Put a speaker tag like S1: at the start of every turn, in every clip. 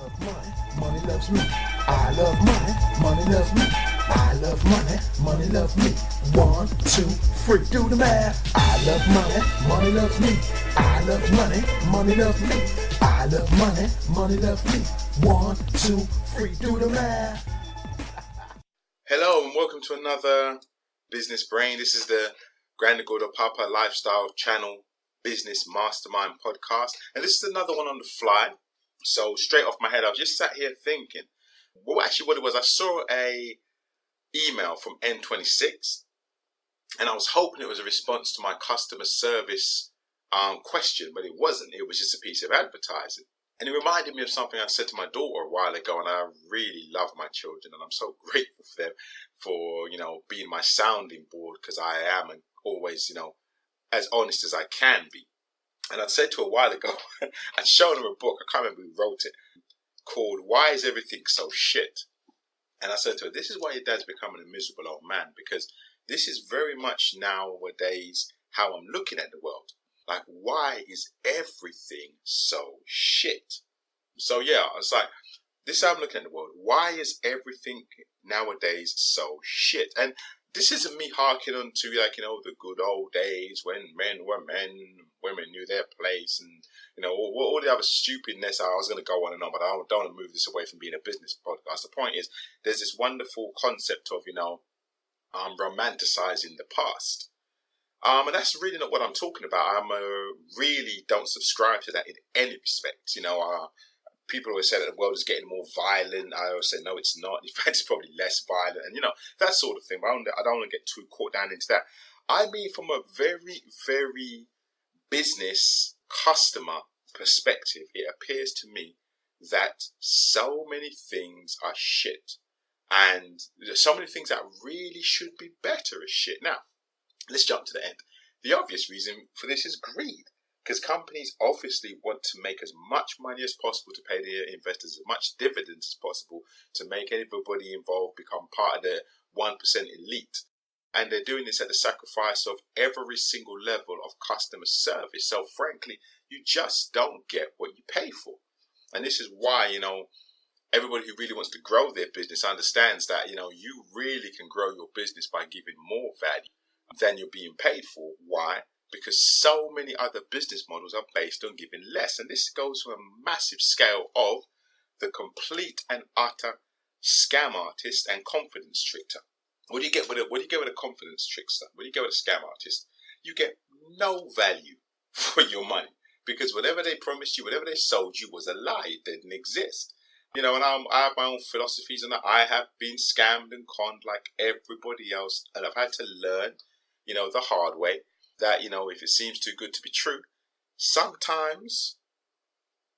S1: love money, money loves me. I love money, money loves me. I love money, money loves me. 1, 2, 3, do the math. I love money, money loves me. I love money, money loves me. I love money, money loves me. 1, 2, 3, do the math.
S2: Hello and welcome to another Business Brain. This is the Grand Papa Lifestyle Channel Business Mastermind Podcast, and this is another one on the fly. So straight off my head, I've just sat here thinking. Well, actually, what it was, I saw a email from N26, and I was hoping it was a response to my customer service question, but it wasn't. It was just a piece of advertising, and it reminded me of something I said to my daughter a while ago. And I really love my children, and I'm so grateful for them for being my sounding board, because I am and always as honest as I can be. And I'd said to her a while ago, I'd shown her a book, I can't remember who wrote it, called Why Is Everything So Shit? And I said to her, this is why your dad's becoming a miserable old man, because this is very much nowadays how I'm looking at the world. Like, why is everything so shit? So yeah, I was like, this is how I'm looking at the world. Why is everything nowadays so shit? And this isn't me harking on to the good old days when men were men, women knew their place, and all the other stupidness. I was going to go on and on, but I don't want to move this away from being a business podcast. The point is, there's this wonderful concept of romanticizing the past, and that's really not what I'm talking about. I really don't subscribe to that in any respect. People always say that the world is getting more violent. I always say, no, it's not. In fact, it's probably less violent, and that sort of thing. But I don't want to get too caught down into that. I mean, from a very, very business customer perspective, it appears to me that so many things are shit, and so many things that really should be better are shit. Now, let's jump to the end. The obvious reason for this is greed. Because companies obviously want to make as much money as possible to pay their investors as much dividends as possible to make everybody involved become part of the 1% elite. And they're doing this at the sacrifice of every single level of customer service. So frankly, you just don't get what you pay for. And this is why, everybody who really wants to grow their business understands that, you really can grow your business by giving more value than you're being paid for. Why? Because so many other business models are based on giving less. And this goes from a massive scale of the complete and utter scam artist and confidence trickster. What do you get with a confidence trickster? What do you get with a scam artist? You get no value for your money, because whatever they promised you, whatever they sold you was a lie. It didn't exist. And I have my own philosophies, and I have been scammed and conned like everybody else. And I've had to learn, the hard way, that, if it seems too good to be true, sometimes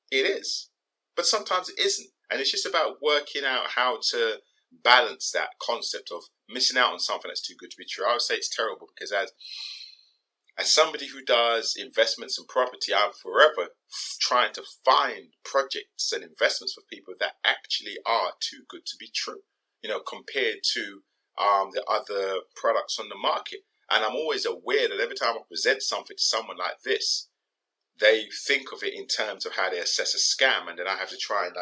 S2: it is, but sometimes it isn't. And it's just about working out how to balance that concept of missing out on something that's too good to be true. I would say it's terrible, because as somebody who does investments in property, I'm forever trying to find projects and investments for people that actually are too good to be true, compared to the other products on the market. And I'm always aware that every time I present something to someone like this, they think of it in terms of how they assess a scam. And then I have to try and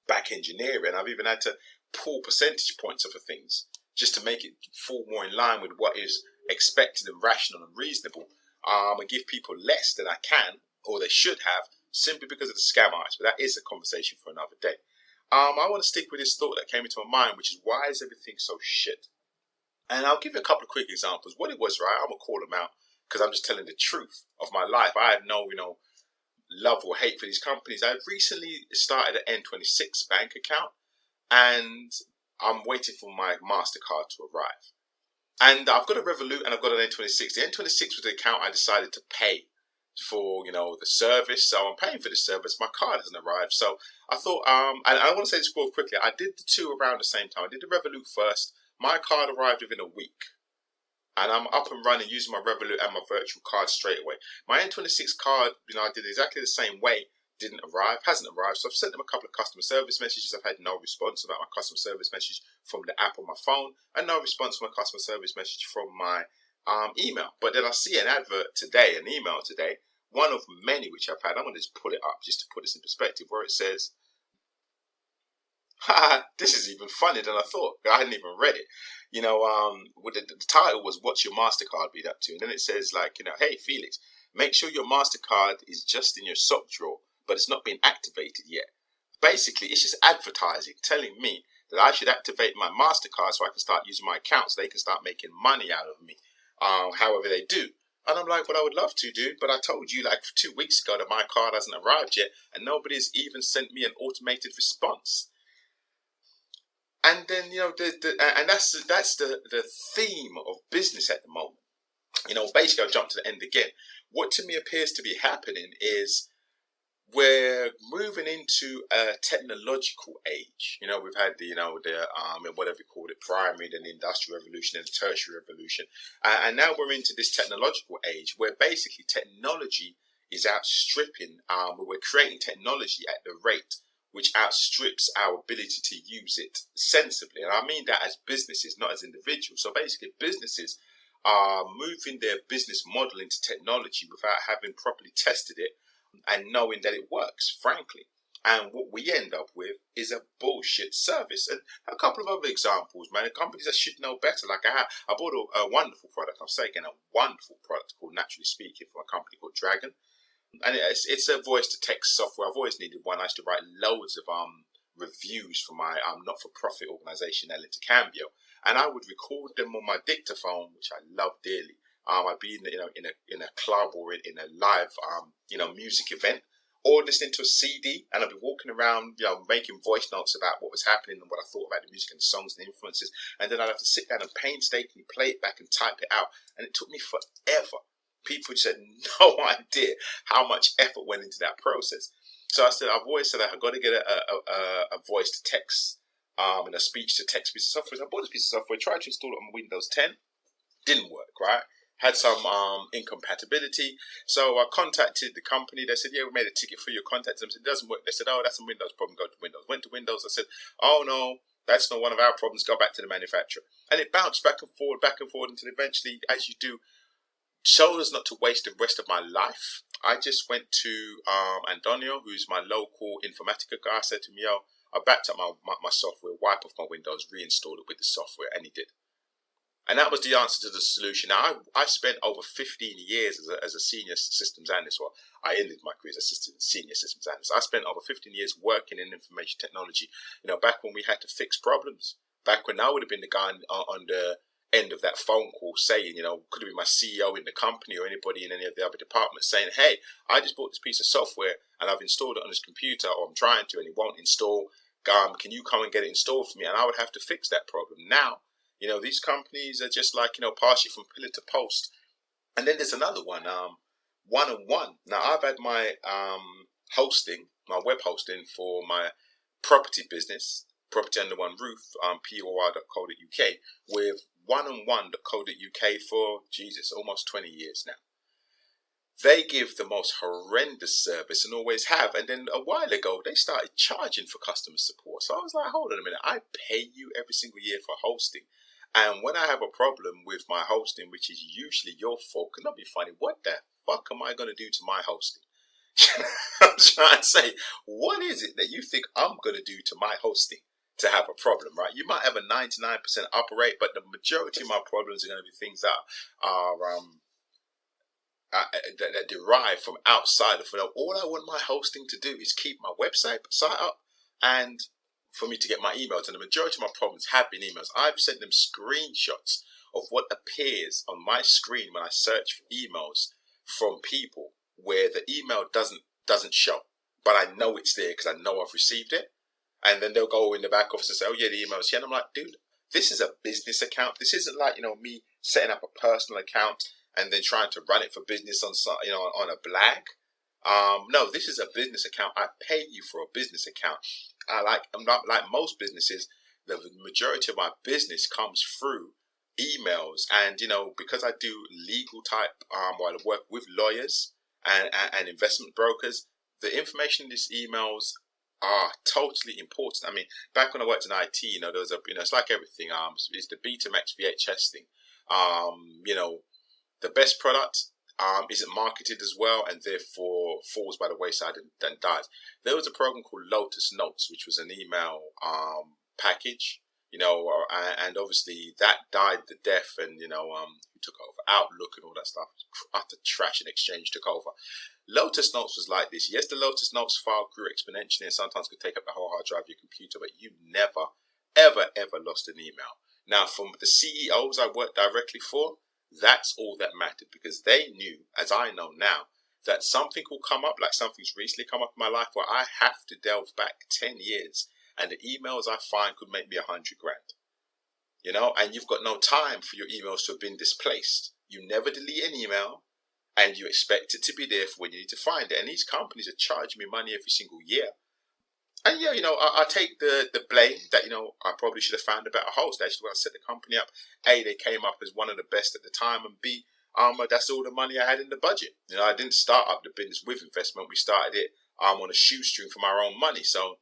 S2: back engineer it. And I've even had to pull percentage points off of things just to make it fall more in line with what is expected and rational and reasonable. And give people less than I can, or they should have, simply because of the scam artist. But that is a conversation for another day. I want to stick with this thought that came into my mind, which is, why is everything so shit? And I'll give you a couple of quick examples. What it was, right? I'm going to call them out because I'm just telling the truth of my life. I have no, love or hate for these companies. I've recently started an N26 bank account, and I'm waiting for my MasterCard to arrive. And I've got a Revolut and I've got an N26. The N26 was the account I decided to pay for, the service. So I'm paying for the service. My card hasn't arrived. So I thought, and I want to say this real quickly. I did the two around the same time. I did the Revolut first. My card arrived within a week, and I'm up and running using my Revolut and my virtual card straight away. My N26 card, I did exactly the same way, hasn't arrived. So I've sent them a couple of customer service messages. I've had no response about my customer service message from the app on my phone, and no response from my customer service message from my email. But then I see an email today, one of many which I've had. I'm going to just pull it up just to put this in perspective, where it says, This is even funnier than I thought. I hadn't even read it. The title was "What's your MasterCard been up to?" And then it says "Hey Felix, make sure your MasterCard is just in your sock drawer, but it's not been activated yet." Basically, it's just advertising telling me that I should activate my MasterCard so I can start using my account so they can start making money out of me, however they do. And I'm like, well, I would love to, dude, but I told you 2 weeks ago that my card hasn't arrived yet, and nobody's even sent me an automated response. And then and that's the theme of business at the moment. Basically, I'll jump to the end again. What to me appears to be happening is we're moving into a technological age. We've had the whatever you call it, primary, then the industrial revolution, and the tertiary revolution, and now we're into this technological age where basically technology is outstripping. We're creating technology at the rate which outstrips our ability to use it sensibly. And I mean that as businesses, not as individuals. So basically, businesses are moving their business model into technology without having properly tested it and knowing that it works, frankly. And what we end up with is a bullshit service. And a couple of other examples, man. Companies that should know better. I bought a wonderful product. I'm saying a wonderful product called Naturally Speaking from a company called Dragon. And it's a voice-to-text software. I've always needed one. I used to write loads of reviews for my not-for-profit organisation, Ellen Cambio, and I would record them on my dictaphone, which I love dearly. I'd be in a club or in a live music event, or listening to a CD, and I'd be walking around making voice notes about what was happening and what I thought about the music and the songs and the influences, and then I'd have to sit down and painstakingly play it back and type it out, and it took me forever. People just had no idea how much effort went into that process. So I've always said that I've got to get a voice to text and a speech to text piece of software. So I bought this piece of software, tried to install it on Windows 10, didn't work, right? Had some incompatibility. So I contacted the company. They said, yeah, we made a ticket for you. Contacted them. Said, it doesn't work. They said, oh, that's a Windows problem. Go to Windows. Went to Windows. I said, oh, no, that's not one of our problems. Go back to the manufacturer. And it bounced back and forward, until eventually, as you do, so as not to waste the rest of my life, I just went to Antonio, who's my local Informatica guy. I said to him, yo, I backed up my software, wipe off my Windows, reinstall it with the software, and he did. And that was the answer to the solution. Now, I spent over 15 years as a senior systems analyst. Well, I ended my career as a senior systems analyst. I spent over 15 years working in information technology, back when we had to fix problems. Back when I would have been the guy on the end of that phone call saying, could have been my CEO in the company or anybody in any of the other departments saying, hey, I just bought this piece of software and I've installed it on this computer, or I'm trying to, and it won't install. Can you come and get it installed for me? And I would have to fix that problem. Now, these companies are just pass you from pillar to post. And then there's another one, one-on-one. Now, I've had my hosting, my web hosting for my property business, Property Under One Roof, POR.co.uk, with one-on-one.co.uk for, almost 20 years now. They give the most horrendous service and always have. And then a while ago, they started charging for customer support. So I was like, hold on a minute, I pay you every single year for hosting. And when I have a problem with my hosting, which is usually your fault, can that be funny? What the fuck am I going to do to my hosting? I'm trying to say, what is it that you think I'm going to do to my hosting to have a problem, right? You might have a 99% operate, but the majority of my problems are going to be things that are that derive from outside of it. All I want my hosting to do is keep my website site up and for me to get my emails. And the majority of my problems have been emails. I've sent them screenshots of what appears on my screen when I search for emails from people where the email doesn't show, but I know it's there because I know I've received it. And then they'll go in the back office and say, oh yeah, the email's here. And I'm like, dude, this is a business account. This isn't like, me setting up a personal account and then trying to run it for business on a blag. No, this is a business account. I pay you for a business account. I'm not like most businesses. The majority of my business comes through emails, and because I do legal type, while I work with lawyers and investment brokers, the information in these emails are totally important. I mean, back when I worked in IT, there was it's like everything. It's the Betamax VHS thing. The best product, isn't marketed as well, and therefore falls by the wayside and dies. There was a program called Lotus Notes, which was an email package, and obviously that died the death, and who took over? Outlook and all that stuff. Utter trash, and Exchange took over. Lotus Notes was like this. Yes, the Lotus Notes file grew exponentially and sometimes could take up the whole hard drive of your computer, but you never, ever, ever lost an email. Now, from the CEOs I worked directly for, that's all that mattered, because they knew, as I know now, that something will come up, like something's recently come up in my life where I have to delve back 10 years, and the emails I find could make me $100,000. And you've got no time for your emails to have been displaced. You never delete an email, and you expect it to be there for when you need to find it. And these companies are charging me money every single year. And yeah, I take the blame that, I probably should have found a better host. Actually, when I set the company up, A, they came up as one of the best at the time, and B, that's all the money I had in the budget. I didn't start up the business with investment. We started it on a shoestring from our own money. So,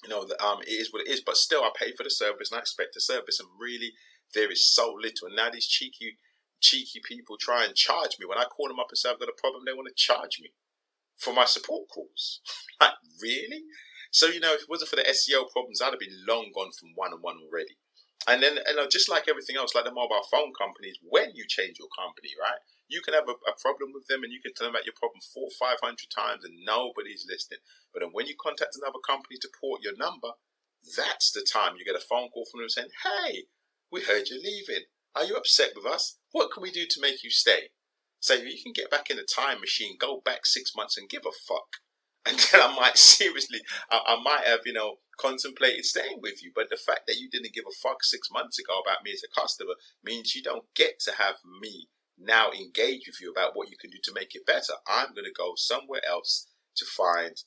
S2: it is what it is. But still, I pay for the service and I expect the service. And really, there is so little. And now these cheeky people try and charge me. When I call them up and say I've got a problem, they want to charge me for my support calls. Like, really? So, if it wasn't for the SEO problems, I'd have been long gone from one-on-one already. And then, just like everything else, like the mobile phone companies, when you change your company, right, you can have a problem with them and you can tell them about your problem 400-500 times and nobody's listening. But then when you contact another company to port your number, that's the time you get a phone call from them saying, hey, we heard you're leaving. Are you upset with us? What can we do to make you stay? So you can get back in a time machine, go back 6 months and give a fuck. And then I might I might have, contemplated staying with you. But the fact that you didn't give a fuck 6 months ago about me as a customer means you don't get to have me now engage with you about what you can do to make it better. I'm going to go somewhere else to find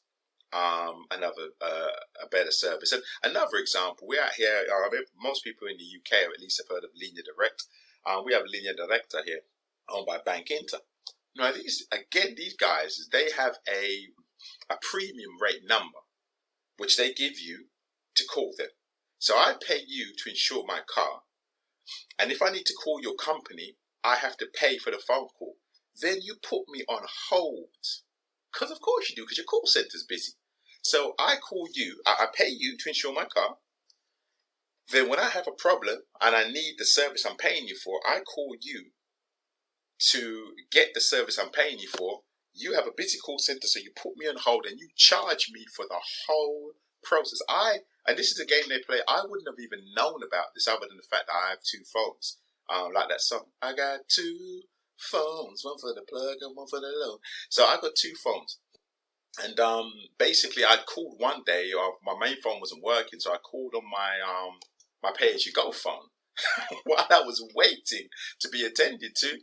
S2: a better service. And another example, we're out here, most people in the UK, or at least have heard of Linear Direct. We have a Linear Director here, owned by Bank Inter. Now, these guys, they have a premium rate number, which they give you to call them. So I pay you to insure my car. And if I need to call your company, I have to pay for the phone call. Then you put me on hold. Because of course you do, because your call center's busy. So I call you, I pay you to insure my car. Then when I have a problem and I need the service I'm paying you for, I call you to get the service I'm paying you for. You have a busy call center, so you put me on hold and you charge me for the whole process. And this is a game they play. I wouldn't have even known about this other than the fact that I have two phones. Like that song, I got two phones, one for the plug and one for the load. So I got two phones. And basically I called one day, my main phone wasn't working, so I called on my pay-as-you-go phone. While I was waiting to be attended to,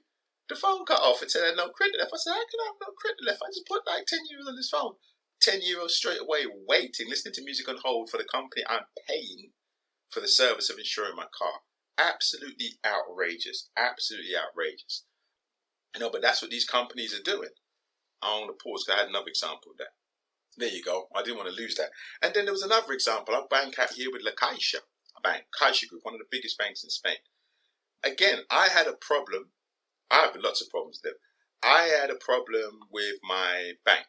S2: the phone cut off and said I had no credit left. I said, how can I have no credit left? I just put like €10 on this phone. €10 straight away, waiting, listening to music on hold for the company I'm paying for the service of insuring my car. Absolutely outrageous. Absolutely outrageous. But that's what these companies are doing. I want to pause because I had another example of that. There you go. I didn't want to lose that. And then there was another example. I bank out here with La Caixa, Caixa Group, one of the biggest banks in Spain. Again, I had a problem. I have lots of problems with them. I had a problem with my bank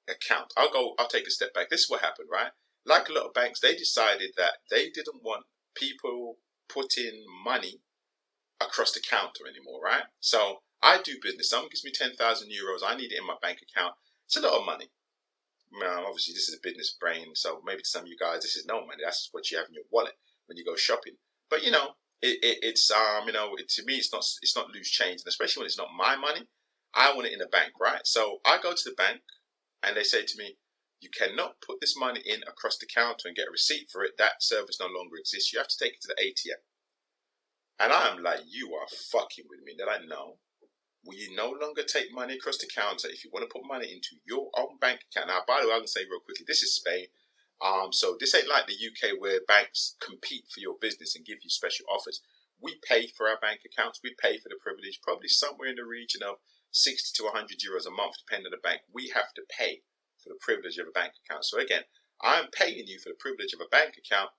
S2: account. I'll take a step back. This is what happened, right? Like a lot of banks, they decided that they didn't want people putting money across the counter anymore, right? So I do business. Someone gives me €10,000. I need it in my bank account. It's a lot of money. Obviously, this is a business brain, so maybe to some of you guys, this is no money. That's what you have in your wallet when you go shopping. But it's to me, it's not loose change, and especially when it's not my money. I want it in the bank, right? So I go to the bank, and they say to me, you cannot put this money in across the counter and get a receipt for it. That service no longer exists. You have to take it to the ATM. And I'm like, you are fucking with me. They're like, no. Will you no longer take money across the counter if you want to put money into your own bank account? Now, by the way, I'm going to say real quickly, this is Spain. So this ain't like the UK where banks compete for your business and give you special offers. We pay for our bank accounts. We pay for the privilege, probably somewhere in the region of €60 to €100 a month, depending on the bank. We have to pay for the privilege of a bank account. So again, I'm paying you for the privilege of a bank account,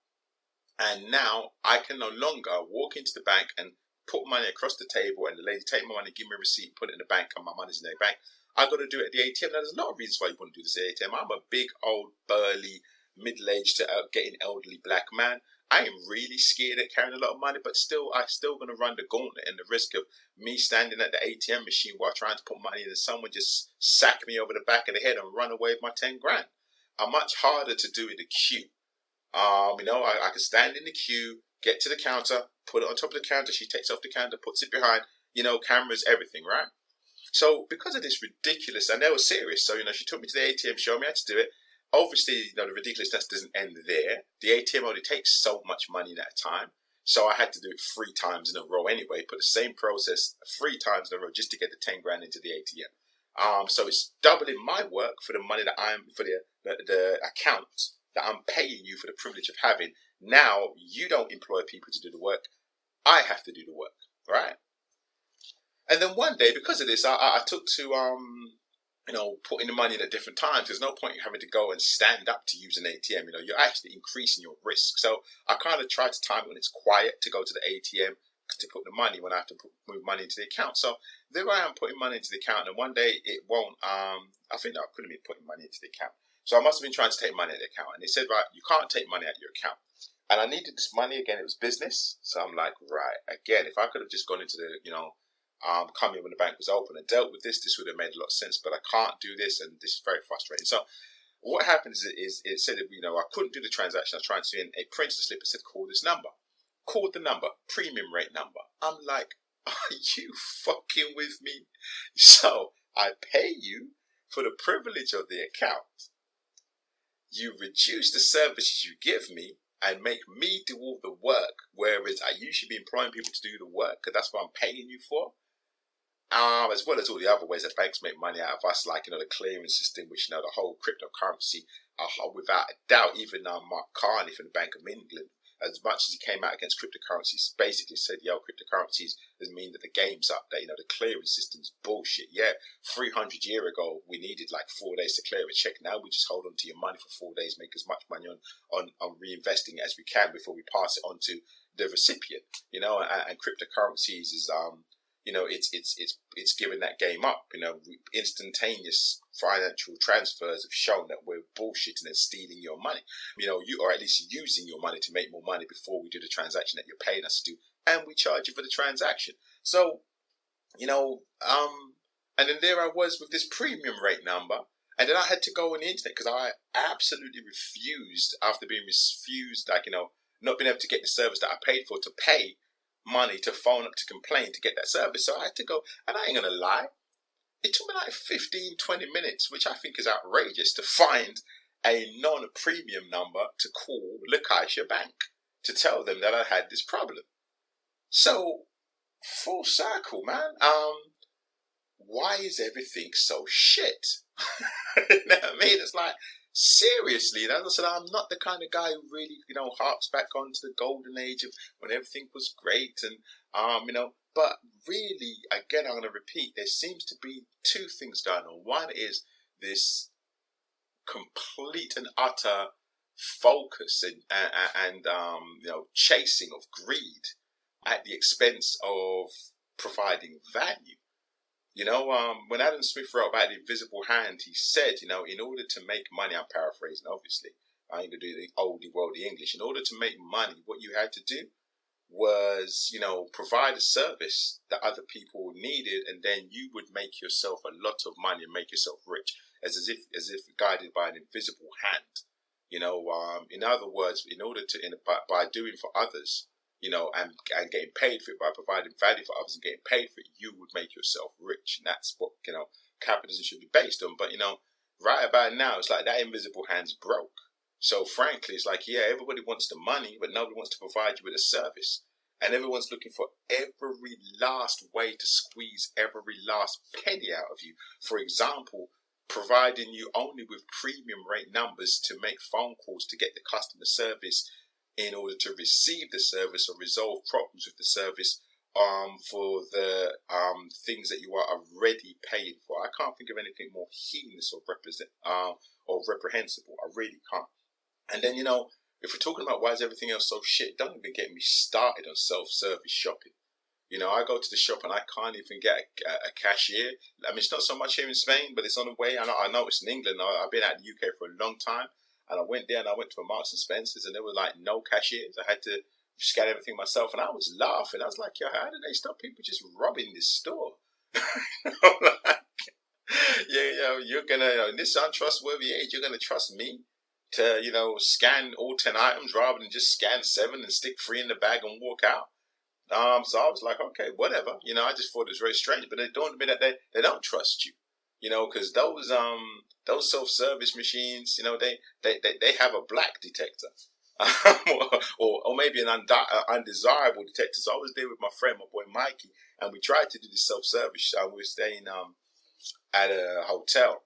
S2: and now I can no longer walk into the bank and put money across the table and the lady take my money, give me a receipt, put it in the bank, and my money's in the bank. I got to do it at the ATM. Now, there's a lot of reasons why you want to do this at the ATM. I'm a big, old, burly, middle-aged to getting elderly black man. I am really scared at carrying a lot of money, but I'm still going to run the gauntlet and the risk of me standing at the ATM machine while trying to put money in and someone just sack me over the back of the head and run away with my 10 grand. I'm much harder to do in the queue. I can stand in the queue, get to the counter, put it on top of the counter. She takes off the counter, puts it behind, cameras, everything, right? So because of this ridiculous, and they were serious. So, she took me to the ATM, showed me how to do it. Obviously, the ridiculousness doesn't end there. The ATM only takes so much money at a time. So I had to do it 3 times in a row anyway, put the same process 3 times in a row just to get the 10 grand into the ATM. So it's doubling my work for the money that for the account that I'm paying you for the privilege of having. Now, you don't employ people to do the work. I have to do the work, right? And then one day, because of this, I took to, putting the money in at different times. There's no point in having to go and stand up to use an ATM. You're actually increasing your risk. So I kind of try to time it when it's quiet to go to the ATM to put the money when I have to move money into the account. So there I am putting money into the account, and one day it won't. I think I couldn't be putting money into the account. So I must have been trying to take money out of the account, and they said, right, you can't take money out of your account. And I needed this money again. It was business, so I'm like, right, again, if I could have just gone into the, come here when the bank was open and dealt with this would have made a lot of sense. But I can't do this, and this is very frustrating. So what happened is it said that, I couldn't do the transaction. I was trying to, and it printed a slip and said, call this number. Called the number, premium rate number. I'm like, are you fucking with me? So I pay you for the privilege of the account. You reduce the services you give me and make me do all the work, whereas I usually be employing people to do the work because that's what I'm paying you for. As well as all the other ways that banks make money out of us, like, the clearing system, which, the whole cryptocurrency, without a doubt, even Mark Carney from the Bank of England, as much as he came out against cryptocurrencies, basically said, cryptocurrencies doesn't mean that the game's up, that, the clearing system's bullshit. Yeah, 300 years ago, we needed like 4 days to clear a check. Now we just hold on to your money for 4 days, make as much money on reinvesting it as we can before we pass it on to the recipient, and cryptocurrencies is, it's given that game up. Instantaneous financial transfers have shown that we're bullshitting and stealing your money. You or at least using your money to make more money before we do the transaction that you're paying us to do, and we charge you for the transaction. So, and then there I was with this premium rate number, and then I had to go on the internet because I absolutely refused, after being refused, not being able to get the service that I paid for, to pay money to phone up to complain to get that service. So I had to go, and I ain't gonna lie, it took me like 15, 20 minutes, which I think is outrageous, to find a non-premium number to call Lacacia Bank to tell them that I had this problem. So, full circle, man. Why is everything so shit? You know what I mean? It's like, seriously, as I said, I'm not the kind of guy who really, harps back onto the golden age of when everything was great and, but really, again, I'm going to repeat, there seems to be 2 things going on. One is this complete and utter focus and chasing of greed at the expense of providing value. When Adam Smith wrote about the invisible hand, he said, in order to make money, I'm paraphrasing, obviously, I ain't going to do the oldie worldy English. In order to make money, what you had to do was, provide a service that other people needed, and then you would make yourself a lot of money and make yourself rich, as if guided by an invisible hand. In other words, in order to, by doing for others, and getting paid for it, by providing value for others and getting paid for it, you would make yourself rich. And that's what, capitalism should be based on. But, right about now, it's like that invisible hand's broke. So frankly, it's like, yeah, everybody wants the money, but nobody wants to provide you with a service. And everyone's looking for every last way to squeeze every last penny out of you. For example, providing you only with premium rate numbers to make phone calls to get the customer service in order to receive the service or resolve problems with the service for the things that you are already paying for. I can't think of anything more heinous or reprehensible. I really can't. And then, if we're talking about why is everything else so shit, don't even get me started on self-service shopping. You know, I go to the shop and I can't even get a cashier. I mean, it's not so much here in Spain, but it's on the way. I know it's in England. I've been out in the UK for a long time. And I went there and I went to a Marks and Spencer's and there were like no cashiers. I had to scan everything myself and I was laughing. I was like, yo, how did they stop people just robbing this store? Like, yeah, you're going to, in this untrustworthy age, you're going to trust me to, scan all 10 items rather than just scan 7 and stick 3 in the bag and walk out. So I was like, okay, whatever. I just thought it was very strange, but it dawned on me that they don't trust you, because those self-service machines, they have a black detector, or maybe an undesirable detector. So I was there with my friend, my boy Mikey, and we tried to do this self-service. We were staying at a hotel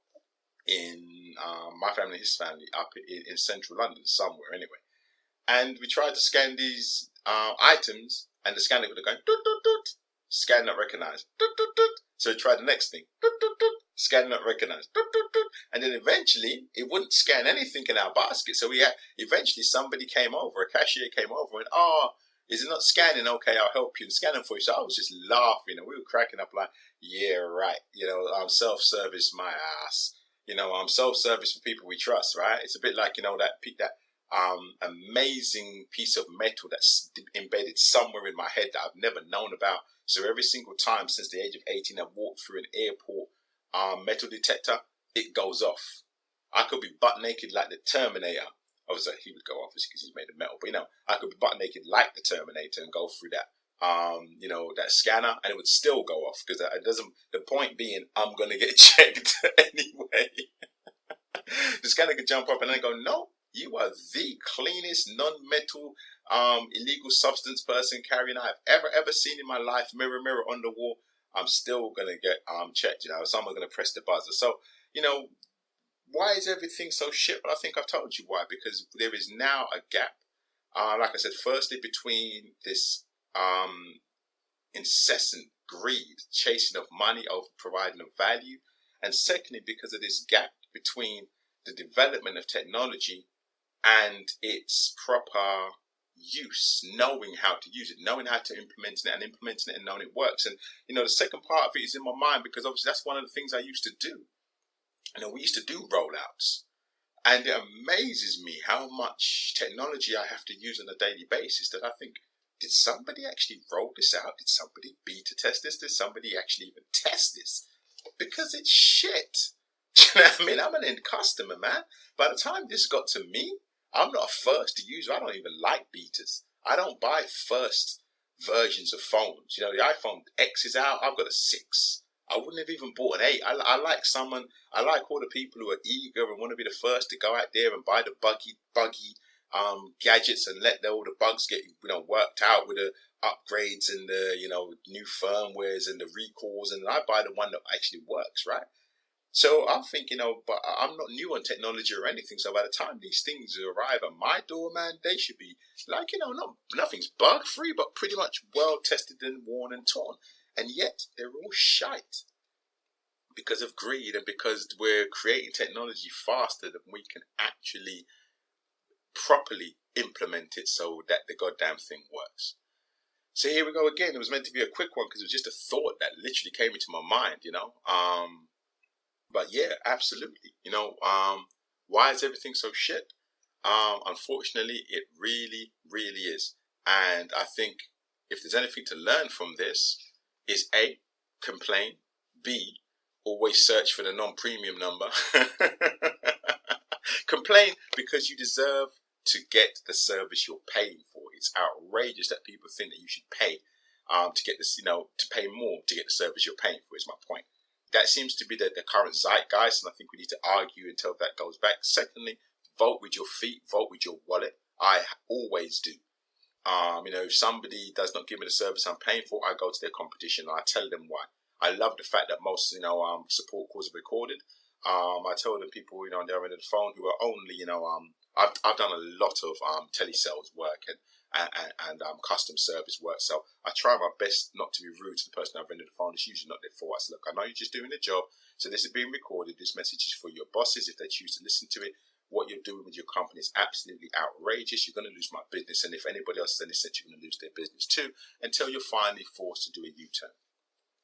S2: in my family and his family up in central London somewhere anyway, and we tried to scan these items. And the scanner would have gone, doot, doot, doot, scan not recognized, doot, doot, doot. So we tried the next thing, doot, doot, doot, scan not recognized, doot, doot, doot. And then eventually it wouldn't scan anything in our basket. So eventually somebody came over, a cashier came over and went, oh, is it not scanning? Okay, I'll help you and scan them for you. So I was just laughing and we were cracking up like, yeah, right. I'm self-service my ass. I'm self-service for people we trust, right? It's a bit like, that amazing piece of metal that's embedded somewhere in my head that I've never known about. So every single time since the age of 18 I've walked through an airport metal detector, it goes off. I could be butt naked like the Terminator. Obviously he would go off because he's made of metal, but I could be butt naked like the Terminator and go through that that scanner and it would still go off because it doesn't. The point being, I'm gonna get checked anyway. The scanner could jump up and then go, no. You are the cleanest non-metal illegal substance person carrying I've ever seen in my life. Mirror, mirror on the wall. I'm still going to get checked. Someone's going to press the buzzer. So, why is everything so shit? Well, I think I've told you why. Because there is now a gap, like I said, firstly, between this incessant greed, chasing of money over providing of value. And secondly, because of this gap between the development of technology and its proper use, knowing how to use it, knowing how to implement it and implementing it and knowing it works. And, the second part of it is in my mind because obviously that's one of the things I used to do. We used to do rollouts and it amazes me how much technology I have to use on a daily basis that I think, did somebody actually roll this out? Did somebody beta test this? Did somebody actually even test this? Because it's shit. You know what I mean? I'm an end customer, man. By the time this got to me, I'm not a first user. I don't even like betas. I don't buy first versions of phones. The iPhone X is out. I've got a 6. I wouldn't have even bought an 8. I like all the people who are eager and want to be the first to go out there and buy the buggy gadgets and let all the bugs get worked out with the upgrades and the new firmwares and the recalls, and I buy the one that actually works, right? So I'm thinking, but I'm not new on technology or anything. So by the time these things arrive at my door, man, they should be like, nothing's bug free, but pretty much well tested and worn and torn. And yet they're all shite because of greed and because we're creating technology faster than we can actually properly implement it so that the goddamn thing works. So here we go again. It was meant to be a quick one because it was just a thought that literally came into my mind, But yeah, absolutely. Why is everything so shit? Unfortunately, it really, really is. And I think if there's anything to learn from this is A, complain. B, always search for the non-premium number. Complain because you deserve to get the service you're paying for. It's outrageous that people think that you should pay to get this, to pay more to get the service you're paying for is my point. That seems to be the current zeitgeist, and I think we need to argue until that goes back. Secondly, vote with your feet, vote with your wallet. I always do. If somebody does not give me the service I'm paying for, I go to their competition and I tell them why. I love the fact that most, support calls are recorded. I tell the people, on the other end of the phone who are only, I've done a lot of telesales work and custom service work. So I try my best not to be rude to the person I've rendered the phone. It's usually not their fault. I say, look, I know you're just doing the job. So this is being recorded. This message is for your bosses if they choose to listen to it. what you're doing with your company is absolutely outrageous. You're going to lose my business. And if anybody else has any sense, you're going to lose their business too, until you're finally forced to do a U-turn.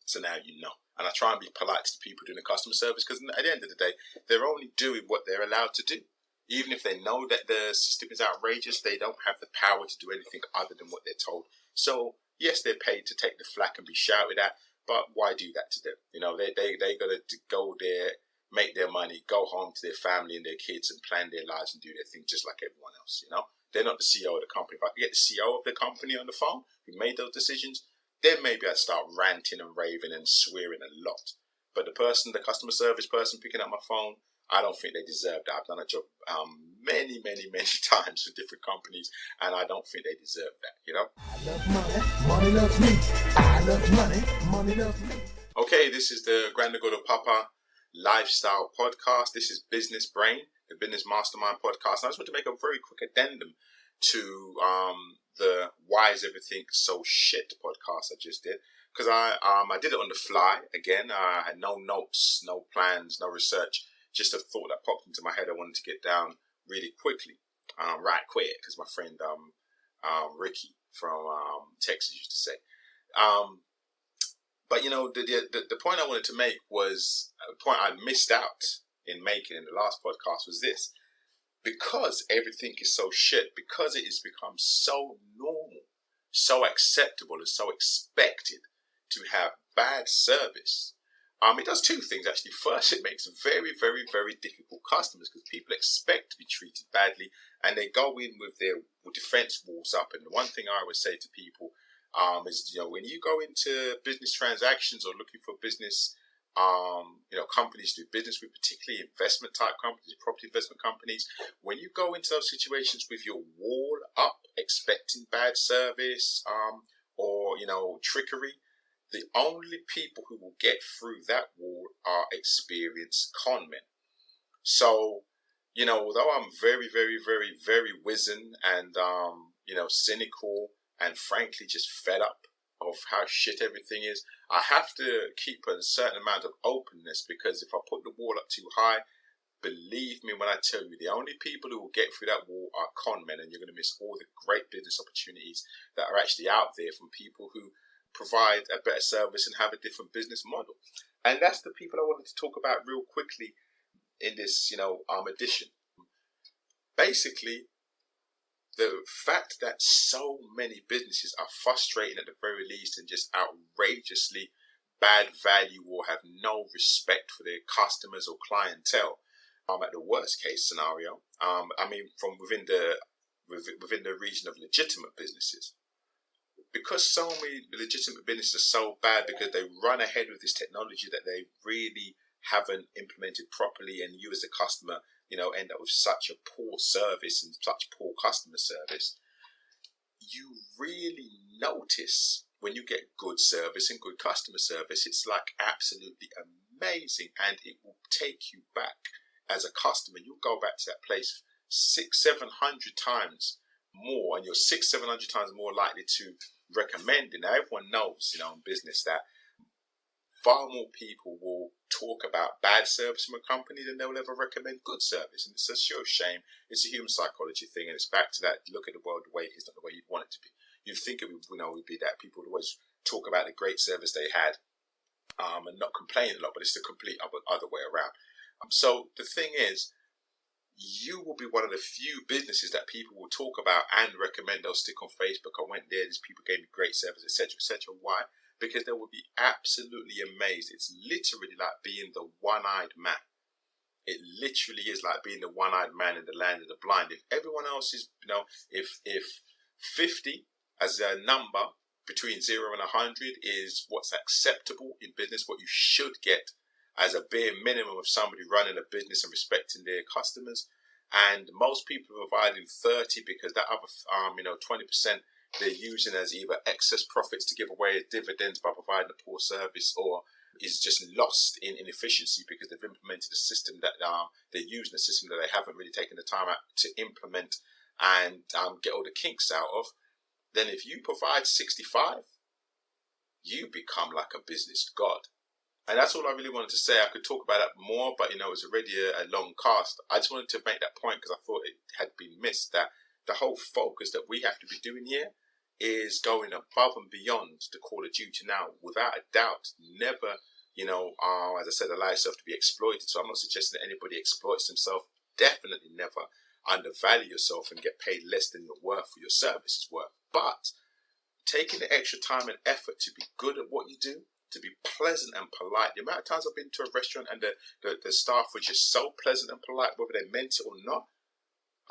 S2: So now you know. And I try and be polite to the people doing the customer service, because at the end of the day, they're only doing what they're allowed to do. Even if they know that the system is outrageous, they don't have the power to do anything other than what they're told. So yes, they're paid to take the flak and be shouted at, but why do that to them? You know, they got to go there, make their money, go home to their family and their kids and plan their lives and do their thing just like everyone else, you know? They're not the CEO of the company. If I could get the CEO of the company on the phone who made those decisions, then maybe I'd start ranting and raving and swearing a lot. But the customer service person picking up my phone, I don't think they deserve that. I've done a job many times for different companies, and I don't think they deserve that, you know?
S1: I love money, money loves me. I love money, money loves me.
S2: Okay, this is the Granda Godo Papa Lifestyle Podcast. This is Business Brain, the Business Mastermind Podcast. And I just want to make a very quick addendum to the Why Is Everything So Shit podcast I just did. Because I did it on the fly again. I had no notes, no plans, no research. Just a thought that popped into my head I wanted to get down really quickly, right quick, because my friend Ricky from Texas used to say. But you know, the point I wanted to make was a point I missed out in making in the last podcast was this: because everything is so shit, because it has become so normal, so acceptable, and so expected to have bad service. It does two things, actually. First, it makes very difficult customers, because people expect to be treated badly and they go in with their defense walls up. And the one thing I always say to people is, you know, when you go into business transactions or looking for business, you know, companies to do business with, particularly investment type companies, property investment companies, when you go into those situations with your wall up, expecting bad service or, you know, trickery, the only people who will get through that wall are experienced con men. So, you know, although I'm very wizened and, you know, cynical and frankly just fed up of how shit everything is, I have to keep a certain amount of openness, because if I put the wall up too high, believe me when I tell you, the only people who will get through that wall are con men, and you're going to miss all the great business opportunities that are actually out there from people who provide a better service and have a different business model. And that's the people I wanted to talk about real quickly in this, you know, edition. Basically, the fact that so many businesses are frustrating at the very least and just outrageously bad value or have no respect for their customers or clientele. At the worst case scenario, I mean, from within the region of legitimate businesses. Because so many legitimate businesses are so bad because they run ahead with this technology that they really haven't implemented properly, and you as a customer, you know, end up with such a poor service and such poor customer service, you really notice when you get good service and good customer service, it's like absolutely amazing, and it will take you back as a customer. You'll go back to that place 600-700 times more, and you're 600-700 times more likely to recommend it. Now, everyone knows, you know, in business that far more people will talk about bad service from a company than they'll ever recommend good service. And it's a sure shame. It's a human psychology thing, and it's back to that, look at the world the way it is, not the way you'd want it to be. You'd think it would, you know, would be that people would always talk about the great service they had and not complain a lot, but it's the complete other way around. So the thing is, you will be one of the few businesses that people will talk about and recommend. They'll stick on Facebook. I went there, these people gave me great service, etc., etc. Why? Because they will be absolutely amazed. It's literally like being the one-eyed man. It literally is like being the one-eyed man in the land of the blind. If everyone else is, you know, if 50 as a number between 0 and 100 is what's acceptable in business, what you should get as a bare minimum of somebody running a business and respecting their customers, and most people are providing 30 because that other 20% they're using as either excess profits to give away as dividends by providing a poor service, or is just lost in inefficiency because they've implemented a system that they're using a system that they haven't really taken the time out to implement and get all the kinks out of. Then if you provide 65, you become like a business god. And that's all I really wanted to say. I could talk about that more, but, you know, it was already a long cast. I just wanted to make that point because I thought it had been missed, that the whole focus that we have to be doing here is going above and beyond the Call of Duty now. Without a doubt, never, you know, as I said, allow yourself to be exploited. So I'm not suggesting that anybody exploits themselves. Definitely never undervalue yourself and get paid less than your worth for your service is worth. But taking the extra time and effort to be good at what you do, to be pleasant and polite. The amount of times I've been to a restaurant and the staff were just so pleasant and polite, whether they meant it or not,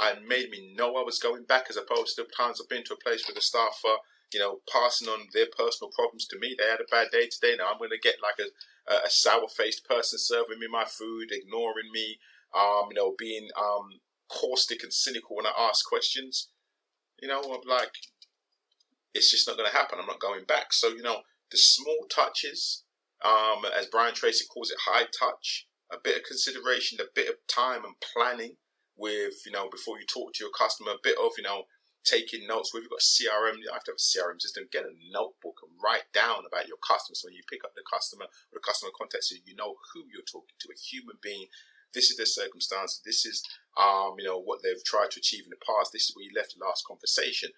S2: and made me know I was going back, as opposed to the times I've been to a place where the staff are, you know, passing on their personal problems to me. They had a bad day today. Now I'm going to get like a sour-faced person serving me my food, ignoring me, you know, being caustic and cynical when I ask questions. You know, I'm like, it's just not going to happen. I'm not going back. So, you know, the small touches, as Brian Tracy calls it, high touch, a bit of consideration, a bit of time and planning with, you know, before you talk to your customer, a bit of, you know, taking notes. Where you've got CRM, you have to have a CRM system, get a notebook and write down about your customer. So when you pick up the customer or the customer contacts you, you know who you're talking to, a human being. This is their circumstances. This is, you know, what they've tried to achieve in the past. This is where you left the last conversation.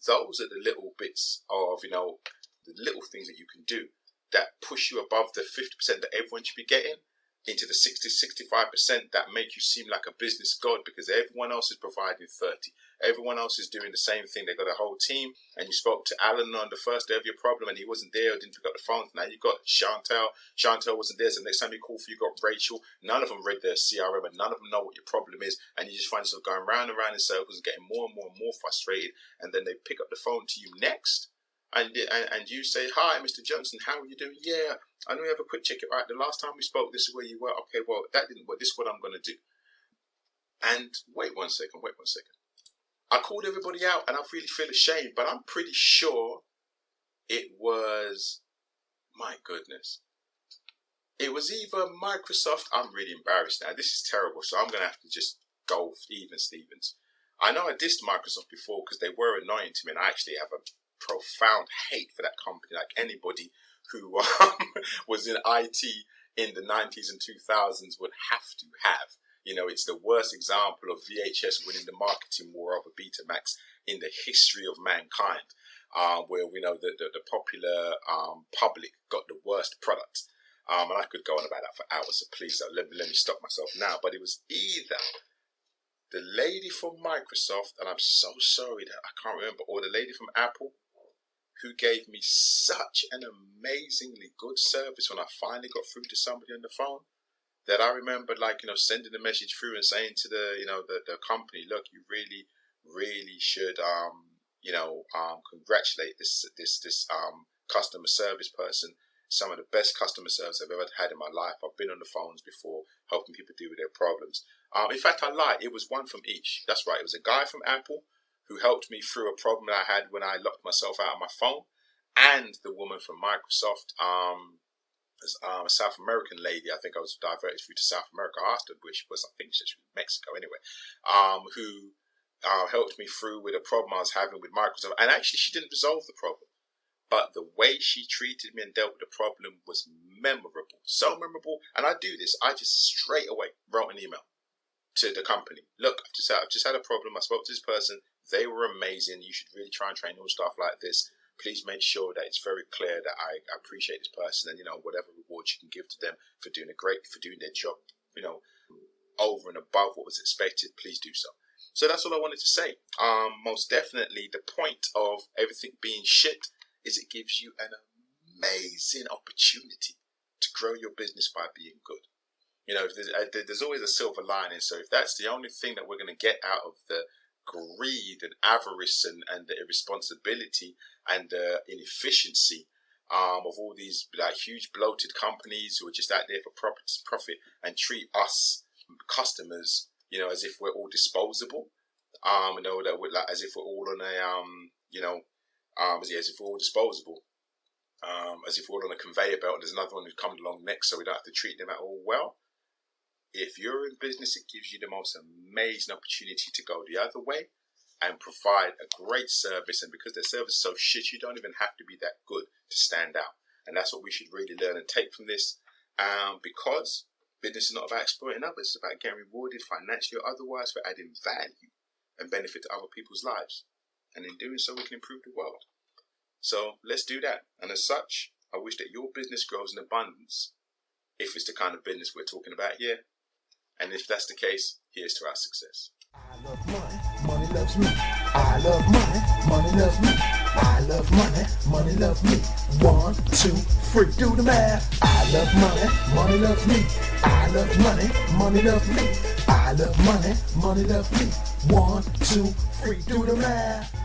S2: Those are the little bits of, you know, the little things that you can do that push you above the 50% that everyone should be getting into the 60-65% that make you seem like a business god, because everyone else is providing 30. Everyone else is doing the same thing. They got a whole team, and you spoke to Alan on the first day of your problem and he wasn't there or didn't pick up the phone. Now you got Chantel. Chantel wasn't there, so next time you call for you got Rachel. None of them read their CRM and none of them know what your problem is, and you just find yourself going round and round in circles and getting more and more and more frustrated, and then they pick up the phone to you next. And you say, "Hi, Mr. Johnson, how are you doing?" "Yeah, I know we have a quick check it. Right, the last time we spoke, this is where you were." "Okay, well, that didn't work. This is what I'm going to do." And wait one second. I called everybody out and I really feel ashamed, but I'm pretty sure it was, my goodness, it was either Microsoft. I'm really embarrassed now. This is terrible, so I'm going to have to just go even Stevens. I know I dissed Microsoft before because they were annoying to me, and I actually have a profound hate for that company, like anybody who was in IT in the 90s and 2000s would have to have. You know, it's the worst example of VHS winning the marketing war over Betamax in the history of mankind, where we know that the popular public got the worst product. And I could go on about that for hours, so please let me stop myself now. But it was either the lady from Microsoft, and I'm so sorry that I can't remember, or the lady from Apple, who gave me such an amazingly good service when I finally got through to somebody on the phone, that I remember, like, you know, sending the message through and saying to the, you know, the company, "Look, you really, really should, you know, congratulate this customer service person. Some of the best customer service I've ever had in my life. I've been on the phones before, helping people deal with their problems." In fact, I lied. It was one from each. That's right. It was a guy from Apple who helped me through a problem that I had when I locked myself out of my phone, and the woman from Microsoft, a South American lady. I think I was diverted through to South America. I asked her where she was. I think she's from Mexico anyway, who helped me through with a problem I was having with Microsoft. And actually, she didn't resolve the problem, but the way she treated me and dealt with the problem was memorable. So memorable. And I do this. I just straight away wrote an email to the company. "Look, I've just had a problem. I spoke to this person. They were amazing. You should really try and train all staff like this. Please make sure that it's very clear that I appreciate this person, and, you know, whatever reward you can give to them for doing their job, you know, over and above what was expected, please do so." So that's all I wanted to say. Most definitely, the point of everything being shit is it gives you an amazing opportunity to grow your business by being good. You know, there's always a silver lining. So if that's the only thing that we're going to get out of the greed and avarice and the irresponsibility and the inefficiency of all these like huge bloated companies who are just out there for profit and treat us customers, you know, as if we're all disposable, you know, that we're like, as if we're all on a you know, as if we're all disposable, as if we're all on a conveyor belt and there's another one who comes along next, so we don't have to treat them at all well. If you're in business, it gives you the most amazing opportunity to go the other way and provide a great service. And because their service is so shit, you don't even have to be that good to stand out. And that's what we should really learn and take from this. Because business is not about exploiting others, it's about getting rewarded financially or otherwise for adding value and benefit to other people's lives. And in doing so, we can improve the world. So let's do that. And as such, I wish that your business grows in abundance, if it's the kind of business we're talking about here. And if that's the case, here's to our success.
S1: I love money, money loves me. I love money, money loves me. I love money, money loves me. 1, 2, 3, do the math. I love money, money loves me. I love money, money loves me. I love money, money loves me. 1, 2, 3, do the math.